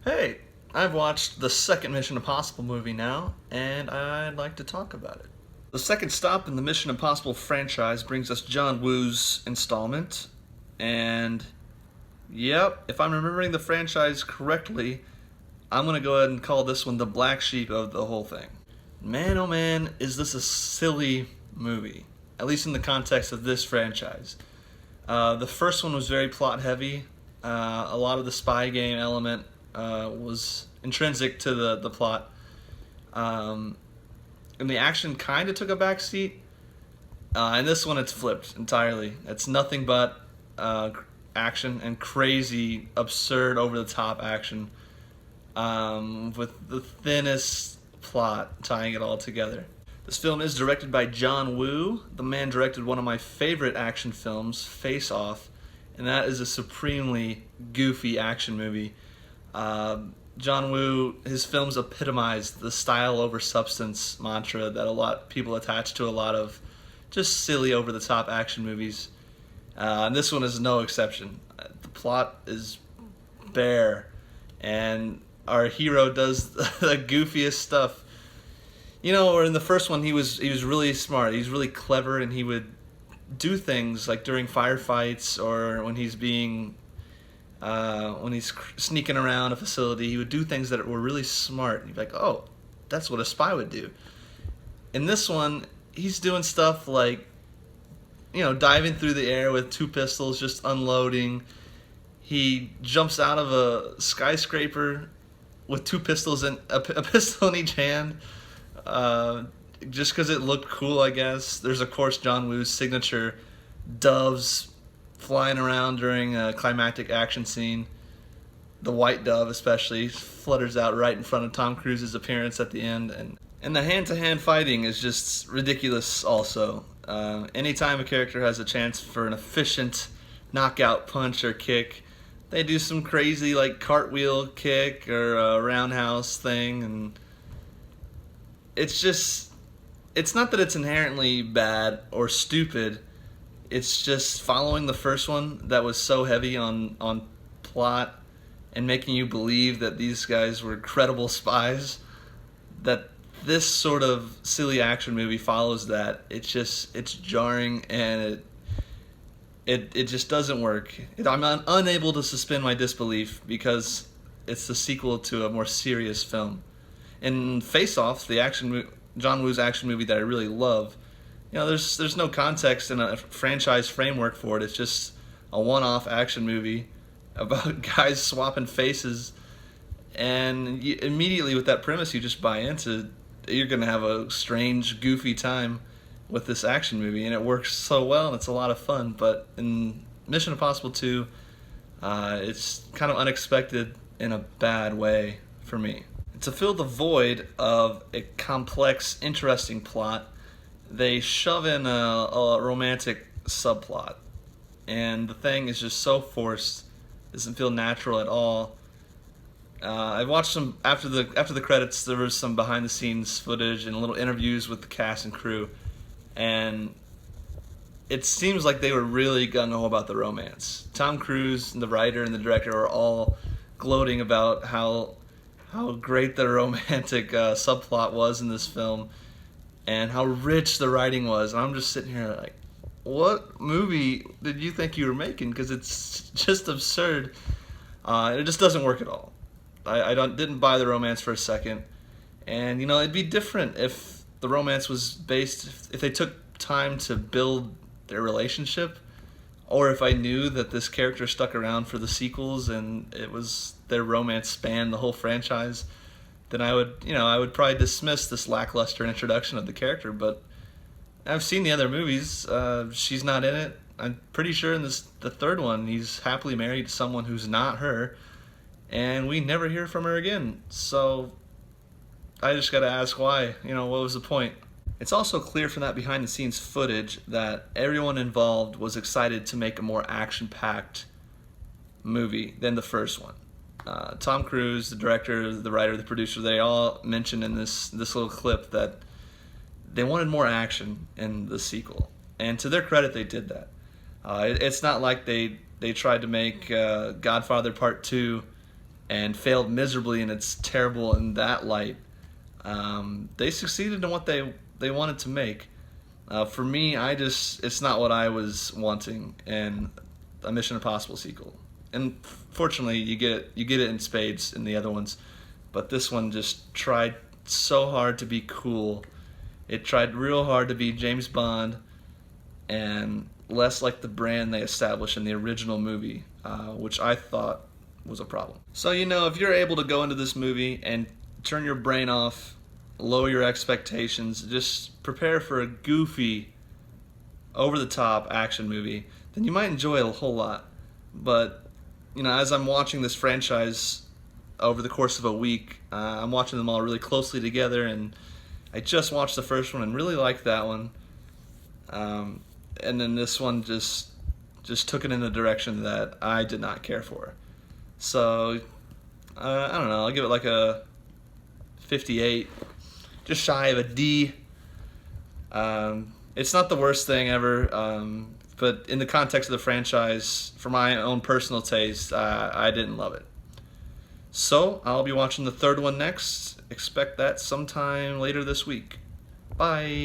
Hey, I've watched the second Mission Impossible movie now, and I'd like to talk about it. The second stop in the Mission Impossible franchise brings us John Woo's installment, and yep, if I'm remembering the franchise correctly, I'm gonna go ahead and call this one the black sheep of the whole thing. Man, oh man, is this a silly movie, at least in the context of this franchise. The first one was very plot heavy. A lot of the spy game element was intrinsic to the plot. Um, and the action kind of took a back seat. And this one, it's flipped entirely. It's nothing but action and crazy, absurd, over the top action with the thinnest plot tying it all together. This film is directed by John Woo. The man directed one of my favorite action films, Face Off, and that is a supremely goofy action movie. John Woo, his films epitomize the style over substance mantra that a lot people attach to a lot of just silly over the top action movies. And this one is no exception. The plot is bare, and our hero does the goofiest stuff. You know, or in the first one, he was really smart. He was really clever, and he would do things like during firefights or when he's sneaking around a facility. He would do things that were really smart. You'd be like, oh, that's what a spy would do. In this one, he's doing stuff like, diving through the air with two pistols, just unloading. He jumps out of a skyscraper with two pistols and a pistol in each hand. Just because it looked cool, I guess. There's, of course, John Woo's signature doves flying around during a climactic action scene. The white dove, especially, flutters out right in front of Tom Cruise's appearance at the end. And the hand-to-hand fighting is just ridiculous also. Anytime a character has a chance for an efficient knockout punch or kick, they do some crazy, like, cartwheel kick or a roundhouse thing, and it's not that it's inherently bad or stupid. It's just following the first one that was so heavy on plot and making you believe that these guys were credible spies, that this sort of silly action movie follows that. It's jarring, and it just doesn't work. I'm unable to suspend my disbelief because it's the sequel to a more serious film. In Face Off, John Woo's action movie that I really love, there's no context in a franchise framework for it. It's just a one-off action movie about guys swapping faces, and immediately with that premise, you just buy into. You're gonna have a strange, goofy time with this action movie, and it works so well, and it's a lot of fun. But in Mission Impossible 2, it's kind of unexpected in a bad way for me. To fill the void of a complex, interesting plot, they shove in a romantic subplot, and the thing is just so forced. Doesn't feel natural at all. I watched some after the credits. There was some behind the scenes footage and little interviews with the cast and crew, and it seems like they were really gung ho about the romance. Tom Cruise, the writer and the director, are all gloating about how great the romantic subplot was in this film, and how rich the writing was. And I'm just sitting here like, what movie did you think you were making? Because it's just absurd. It just doesn't work at all. I didn't buy the romance for a second. And, it'd be different if the romance was based, if they took time to build their relationship, or if I knew that this character stuck around for the sequels and it was their romance spanned the whole franchise, then I would probably dismiss this lackluster introduction of the character. But I've seen the other movies. She's not in it. I'm pretty sure in the third one, he's happily married to someone who's not her, and we never hear from her again. So I just got to ask why. What was the point? It's also clear from that behind-the-scenes footage that everyone involved was excited to make a more action-packed movie than the first one. Tom Cruise, the director, the writer, the producer, they all mentioned in this little clip that they wanted more action in the sequel. And to their credit, they did that. It's not like they tried to make Godfather Part 2 and failed miserably, and it's terrible in that light. They succeeded in what they wanted to make. For me, it's not what I was wanting in a Mission Impossible sequel. And fortunately, you get it in spades in the other ones, but this one just tried so hard to be cool. It tried real hard to be James Bond and less like the brand they established in the original movie, which I thought was a problem. So, if you're able to go into this movie and turn your brain off, lower your expectations, just prepare for a goofy, over-the-top action movie, then you might enjoy it a whole lot. But, as I'm watching this franchise over the course of a week, I'm watching them all really closely together, and I just watched the first one and really liked that one. And then this one just took it in a direction that I did not care for. So, I don't know, I'll give it like a 58, just shy of a D. It's not the worst thing ever, but in the context of the franchise, for my own personal taste, I didn't love it. So, I'll be watching the third one next. Expect that sometime later this week. Bye.